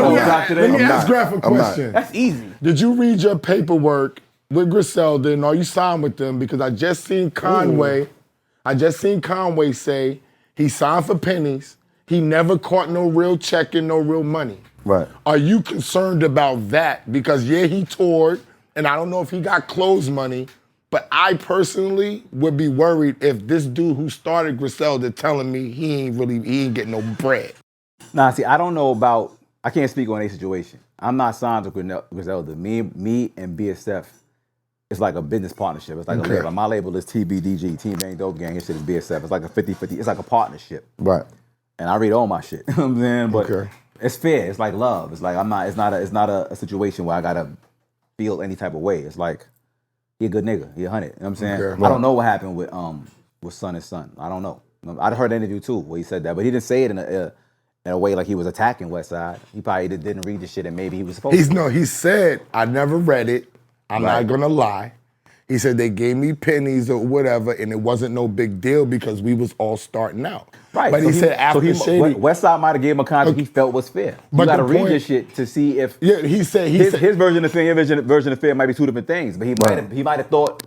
Let me ask Grafh a I'm not. question. That's easy. Did you read your paperwork with Griselda and are you signed with them? Because I just seen Conway say he signed for pennies. He never caught no real check and no real money. Right. Are you concerned about that? Because he toured, and I don't know if he got clothes money, but I personally would be worried if this dude who started Griselda telling me he ain't getting no bread. Nah, see, I don't know about, I can't speak on a situation. I'm not signed to Griselda. Me and BSF, it's like a business partnership. It's like a label. My label is TBDG, Team Bang Dope Gang. His shit is BSF. It's like a 50-50. It's like a partnership. Right. And I read all my shit. You know what I'm saying? But it's fair. It's like love. It's like it's not a situation where I gotta feel any type of way. It's like he a good nigga. He 100. You know what I'm saying? Okay. I don't know what happened with Son and Son. I don't know. I heard an interview too where he said that, but he didn't say it in a way like he was attacking Westside. He probably didn't read the shit and maybe he was supposed to. He said, I never read it. I'm not gonna lie. He said they gave me pennies or whatever, and it wasn't no big deal because we was all starting out. Right. But so he said after Shady, Westside might have gave him a contract he felt was fair. You got to read this shit to see if he said his version of fair, your version of fair might be two different things. But he might have thought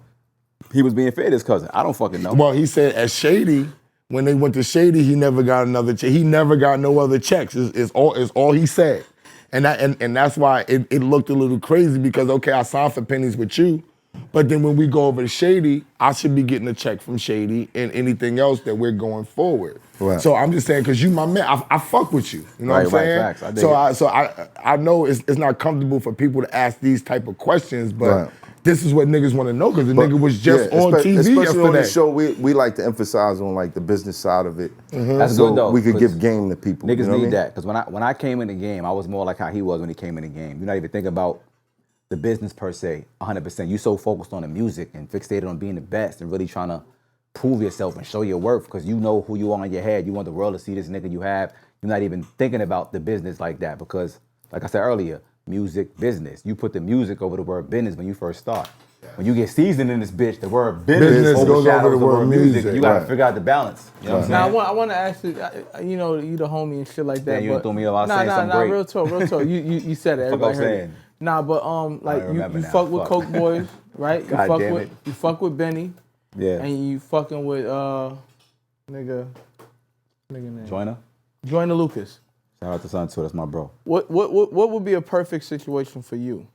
he was being fair to his cousin. I don't fucking know. Well, he said at Shady, when they went to Shady, he never got another check. He never got no other checks. Is all he said. And that's why it looked a little crazy because I signed for pennies with you. But then when we go over to Shady, I should be getting a check from Shady and anything else that we're going forward. Right. So I'm just saying, because you my man, I fuck with you. You know what I'm saying? Facts. I I know it's not comfortable for people to ask these type of questions, but this is what niggas want to know because the nigga was just on TV especially yesterday. on the show, we like to emphasize on like the business side of it. That's so good though. We could give game to people. Niggas you know need that because when I came in the game, I was more like how he was when he came in the game. You're not even thinking about the business per se, 100%. You so focused on the music and fixated on being the best and really trying to prove yourself and show your worth because you know who you are in your head. You want the world to see this nigga you have. You're not even thinking about the business like that because, like I said earlier, music, business. You put the music over the word business when you first start. When you get seasoned in this bitch, the word business overshadows the word music. You gotta figure out the balance. You know what I'm saying? Now I want to ask you, you know, you the homie and shit like that. Yeah, you done threw me off. I was saying something great. Real talk. You said it. Everybody heard it. Nah, but like you fuck with Coke Boys, right? You fuck with Benny. Yeah. And you fucking with nigga name. Joyner Lucus. Shout out to Son too. That's my bro. What would be a perfect situation for you?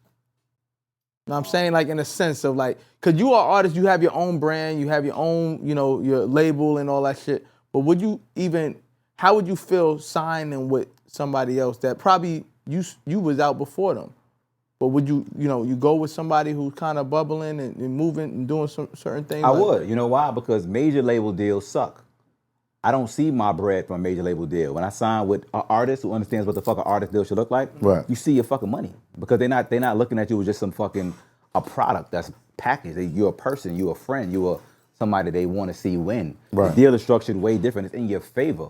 Now I'm saying like in a sense of like, cause you are artists, you have your own brand, you have your own, you know, your label and all that shit. But how would you feel signing with somebody else that probably you was out before them? But would you go with somebody who's kind of bubbling and moving and doing some certain things? I would. You know why? Because major label deals suck. I don't see my bread from a major label deal. When I sign with an artist who understands what the fuck an artist deal should look like, you see your fucking money. Because they're not looking at you as just some fucking a product that's packaged. You're a person, you're a friend, you're somebody they want to see win. The deal is structured way different. It's in your favor.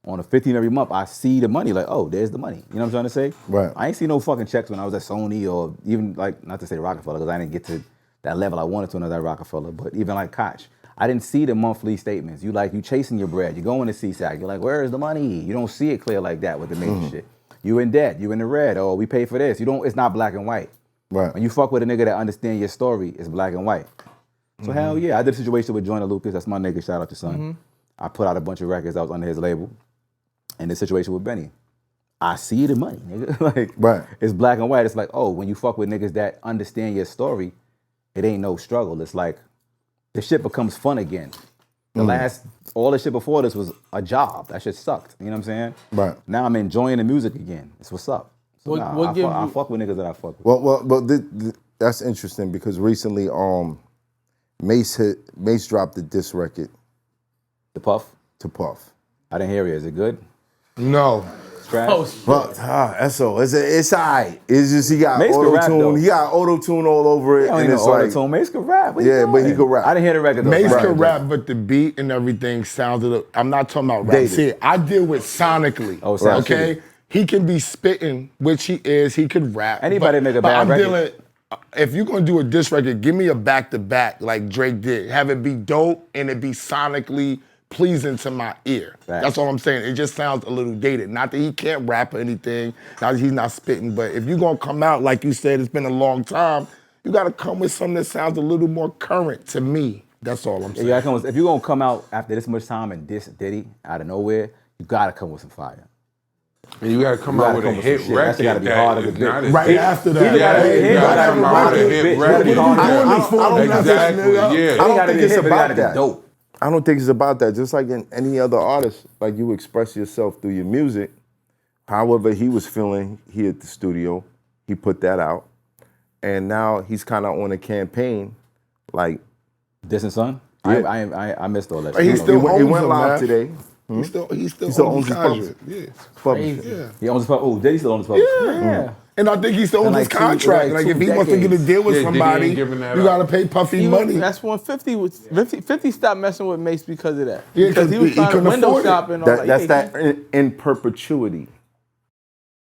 On the 15th every month, I see the money, like, oh, there's the money. You know what I'm trying to say? Right. I ain't see no fucking checks when I was at Sony or even like, not to say Rockefeller, because I didn't get to that level I wanted to when I was at Rockefeller, but even like Koch. I didn't see the monthly statements. You chasing your bread. You going to CSAC. You're like, where is the money? You don't see it clear like that with the major shit. You in debt. You in the red. Oh, we paid for this. It's not black and white. Right. When you fuck with a nigga that understand your story, it's black and white. So hell yeah, I did a situation with Joyner Lucus. That's my nigga. Shout out to Son. I put out a bunch of records that was under his label. And the situation with Benny, I see the money, nigga. It's black and white. It's like, oh, when you fuck with niggas that understand your story, it ain't no struggle. It's like the shit becomes fun again. All the shit before this was a job. That shit sucked. You know what I'm saying? Right. Now I'm enjoying the music again. It's what's up. So I fuck with niggas that I fuck with. Well, that's interesting because recently, Mace dropped the diss record. To Puff? To Puff. I didn't hear it. Is it good? No. But ESSO, it's alright. It's just he got auto-tune. He got auto-tune all over it. And it's auto-tune. Mace can rap. But he can rap. I didn't hear the record though. Mace can rap, but the beat and everything sounded. I'm not talking about rap. See, I deal with sonically. Oh, sonically. Okay? He can be spitting, which he is. He could rap. Anybody make a bad record. If you're gonna do a diss record, give me a back-to-back like Drake did. Have it be dope and it be sonically pleasing to my ear. Right. That's all I'm saying. It just sounds a little dated. Not that he can't rap or anything, not that he's not spitting, but if you're gonna come out, like you said, it's been a long time, you gotta come with something that sounds a little more current to me. That's all I'm saying. If you're gonna come out after this much time and diss Diddy out of nowhere, you gotta come with some fire. And you gotta come out with a hit record. That's gotta be hard as a bitch. Right after that. You gotta come out with a hit record. I don't think it's about that. Dope. I don't think it's about that. Just like in any other artist, like you express yourself through your music. However he was feeling, he at the studio, he put that out, and now he's kind of on a campaign, like Dissing Son? Yeah. I missed all that. But he shit. still he went owns live them, today. He still owns his contract. publishing. Yeah. Publishing. He owns his publishing. Oh, Diddy still owns his publishing. Yeah. And I think he still owns And his like contract. two Like if he decades. wants to get a deal with Yeah, Diddy somebody, ain't giving that you up. gotta pay Puffy money. That's when 50 stopped messing with Mace because of that. Yeah, because he was he trying to couldn't window afford it. shop and all That's that. that in perpetuity.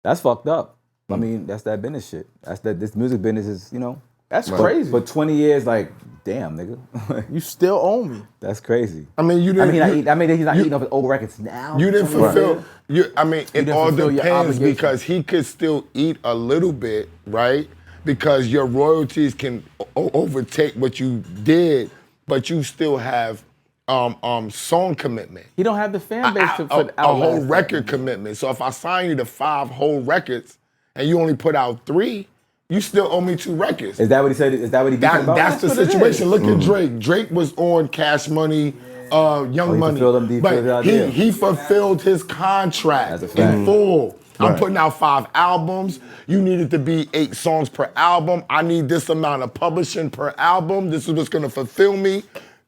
That's fucked up. I mean, that's that business shit. This music business is, That's crazy. But 20 years, like, damn, nigga. You still owe me. That's crazy. I mean, you didn't. He's not eating off his old records now. You didn't fulfill. It didn't all fulfill your depends obligation. because he could still eat a little bit, right? Because your royalties can overtake what you did, but you still have song commitment. He don't have the fan base to a put out whole record commitment. So if I sign you to 5 whole records and you only put out 3, you still owe me 2 records. Is that what he said? Is that what he beefing about? That's the what it situation. is. Look at Drake. Drake was on Cash Money, Young Money. fulfilled him, But he fulfilled his contract That's a fact. in full. I'm Right. putting out 5 albums. You needed to be 8 songs per album. I need this amount of publishing per album. This is what's gonna fulfill me.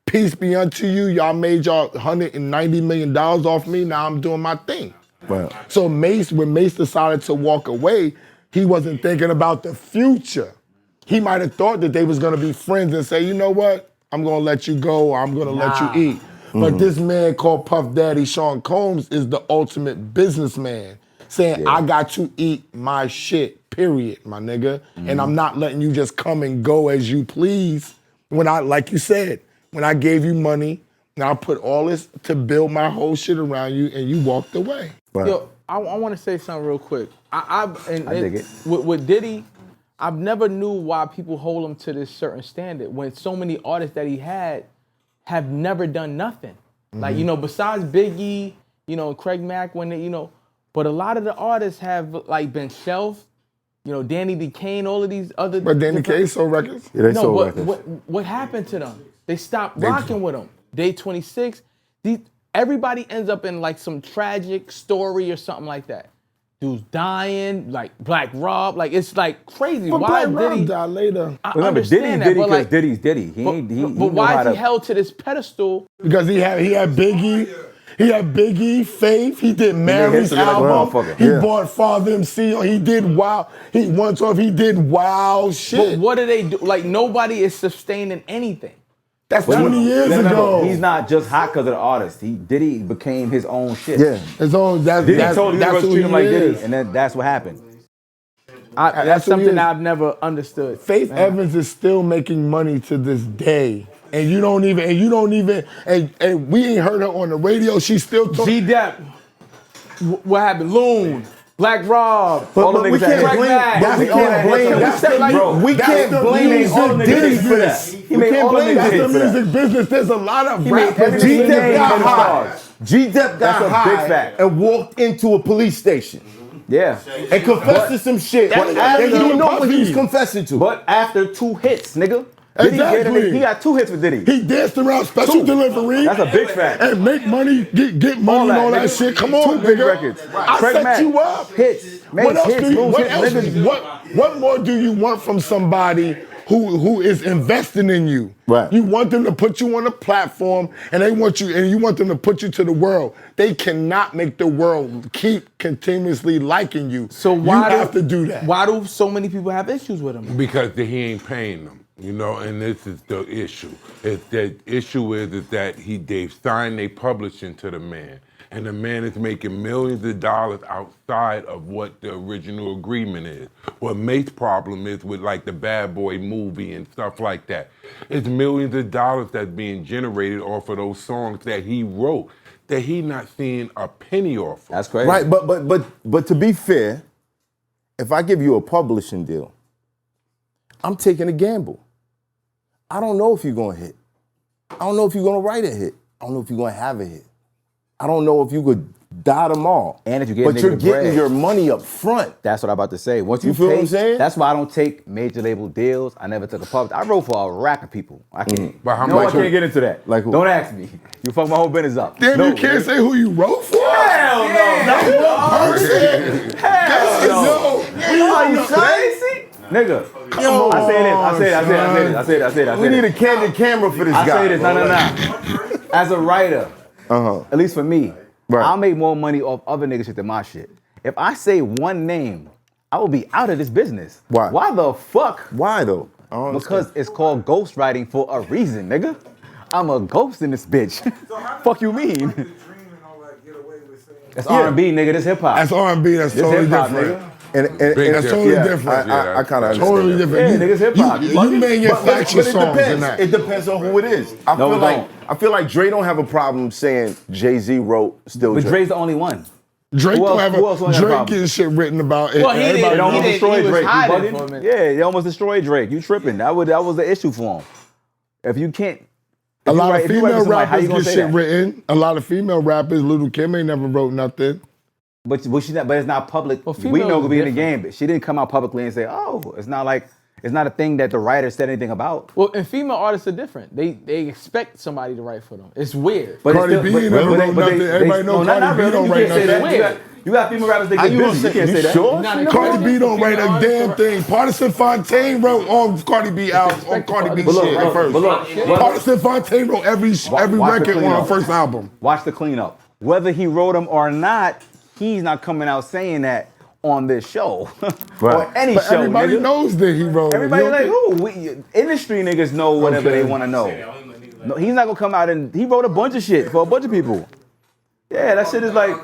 Peace be unto you. Y'all made y'all $190 million off me. Now I'm doing my thing. Right. So when Mace decided to walk away, he wasn't thinking about the future. He might have thought that they was gonna be friends and say, you know what? I'm gonna let you go or I'm gonna let you eat. But this man called Puff Daddy, Sean Combs, is the ultimate businessman. Saying, I got to eat my shit, period, my nigga. And I'm not letting you just come and go as you please. Like you said, when I gave you money, and I put all this to build my whole shit around you and you walked away. Right. Yo, I want to say something real quick. I dig it. With Diddy, I've never knew why people hold him to this certain standard when so many artists that he had have never done nothing. Like, besides Biggie, Craig Mack, when they, but a lot of the artists have like been shelved. Danny D. Kane, all of these other. But Danny Kaye sold records? Yeah, they No, sold but records. what happened to them? They stopped rocking with them. Day 26. Everybody ends up in like some tragic story or something like that. Dude's dying, like Black Rob, like it's like crazy. But Why Black Rob Diddy? died later. I Remember, understand Diddy that, but like, Diddy's Diddy. but why is he held to this pedestal? Because he had Biggie. He had Biggie, Faith. He did Mary's hits like a album. motherfucker. He Yeah. bought Father MC. He did wild. He did wild But shit. what do they do? Like nobody is sustaining anything. That's 20 years Remember, ago. he's not just hot because of the artist. Diddy became his own shit. Yeah. His own, Diddy told you that's to who treat he him like is. Diddy, and then that's what happened. That's who he something is. I've never understood. Faith Evans is still making money to this day. And we ain't heard her on the radio. She's still talking. G-Dep. What happened? Loon. Black Rob. All the we niggas can't that- blame. That's We the can't blame. music That's the business. bro. We That's can't the blame music all the business. niggas for that. He We made can't all the blame niggas That's hit the for that. music business. There's a lot of He made rappers. every G-Dep nigga got hit the high. stars. G-Dep got That's a high big fact. and walked into a police station Yeah. and confessed to some shit. That's But what after they he do didn't know to what he was Puffy. confessing to. But after 2 hits, nigga. Diddy Exactly. he got 2 hits with Diddy. He danced around Special Delivery. That's a big fact. And make money, get money and all that nigga. shit. Come on, 2 big nigga. records. I Craig set Mack, you up. Hits. What else hits, do you? moves, What hits, else? niggas. What more do you want from somebody who is investing in you? Right. You want them to put you on a platform, and you want them to put you to the world. They cannot make the world keep continuously liking you. So why you have to do that? Why do so many people have issues with him? Because he ain't paying them, and this is the issue. The issue is that they've signed their publishing to the man, and the man is making millions of dollars outside of what the original agreement is. What Mace's problem is with like the Bad Boy movie and stuff like that. It's millions of dollars that's being generated off of those songs that he wrote, that he not seeing a penny off of. That's crazy. Right, but to be fair, if I give you a publishing deal, I'm taking a gamble. I don't know if you're gonna hit. I don't know if you're gonna write a hit. I don't know if you're gonna have a hit. I don't know if you could dot them all. And if you get but you're getting bread. your money up front. That's what I'm about to say. Once You feel what I'm pay, saying? That's why I don't take major label deals. I never took a public. I wrote for a rack of people. I can't. But how No, I much? can't get into that. Like who? Don't ask me. You fuck my whole business up. Damn, No, you can't nigga. say who you wrote for? Hell no. That one person? Hell no. Are you crazy? Nigga. Yo, I say this. We need a candid camera for this I guy. say this. No. As a writer, at least for me, Right. I'll make more money off other niggas shit than my shit. If I say one name, I will be out of this business. Why? Why the fuck? Why though? I don't Because it's called ghostwriting for a reason, nigga. I'm a ghost in this bitch. Fuck you mean? That's R&B, nigga. This hip hop. That's R&B. That's This totally hip hop, different. nigga. And That's totally yeah, different. I kind of understand. Totally that. different. Yeah, niggas hip hop. You manufacture But it songs depends. and that. It depends on who it is. I No, feel it like don't. I feel like Dre don't have a problem saying Jay-Z wrote Still But Dre. Dre's the only one. Drake Who don't else- have who else a don't have a Drake problem? getting shit written about it. Well, he Everybody didn't- It knows. almost he destroyed was Drake. You hiding bugging? for a minute. Yeah, they almost destroyed Drake. You tripping. That was the issue for him. If you can't. A lot of if you write female for somebody, how you rappers gonna get say shit that? written. A lot of female rappers, Little Kim ain't never wrote nothing. But she's not. But it's not public. Well, We females know is could be in the different. game. But she didn't come out publicly and say, "Oh, it's not like it's not a thing that the writer said anything about." Well, and female artists are different. They expect somebody to write for them. It's weird. But Cardi it's B still, never but wrote nothing. Everybody know not Cardi B really. don't You write can't say that. nothing. You got female rappers that How get you busy. gonna You can't say that. sure? Not Cardi B don't write a female damn artists. thing. Partisan Fontaine wrote on Cardi B album, on Cardi B But look, shit look, first. but look, Partisan Fontaine wrote every watch the record on her cleanup. first album. Watch the cleanup. Whether he wrote them or not, he's not coming out saying that on this show Right. or any But show. everybody nigga. knows that he wrote it. Everybody You like, don't who? Industry niggas know whatever Okay. they want to know. No, he's not gonna come out and he wrote a bunch of shit for a bunch of people. Yeah, that shit is like.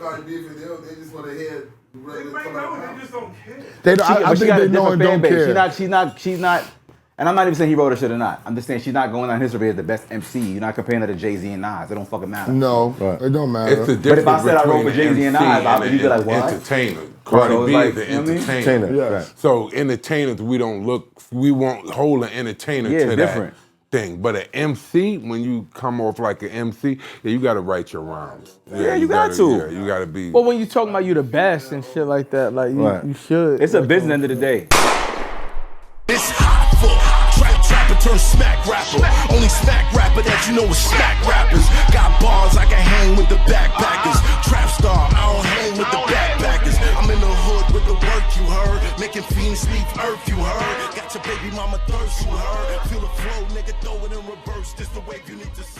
They don't, I But she think got they a know different and fan don't base. care. She's not. And I'm not even saying he wrote her shit or not. I'm just saying she's not going on history as the best MC. You're not comparing her to Jay-Z and Nas. It don't fucking matter. No, Right. it don't matter. It's the But difference if I said I wrote between for Jay-Z and an Nas, MC I would be like, what? entertainer. Cardi So it's B like, is the you know what I mean? entertainer. Entertainer, Yes. right. So entertainers, we won't hold an entertainer Yeah, to it's that different. thing. But an MC, when you come off like an MC, yeah, you got to write your rhymes. Yeah, you got to. Yeah, you got to be. Well, when you talking about you the best and shit like that, like you, Right. you should. It's a business end of the day. It's hot for trapper turn smack rapper. Only smack rapper that you know is smack rappers. Got bars I can hang with the backpackers. Trap star, I don't hang with the backpackers. I'm in the hood with the work you heard. Making fiends leave earth you heard. Got your baby mama thirst you heard. Feel the flow, nigga, throw it in reverse. This the wave you need to see.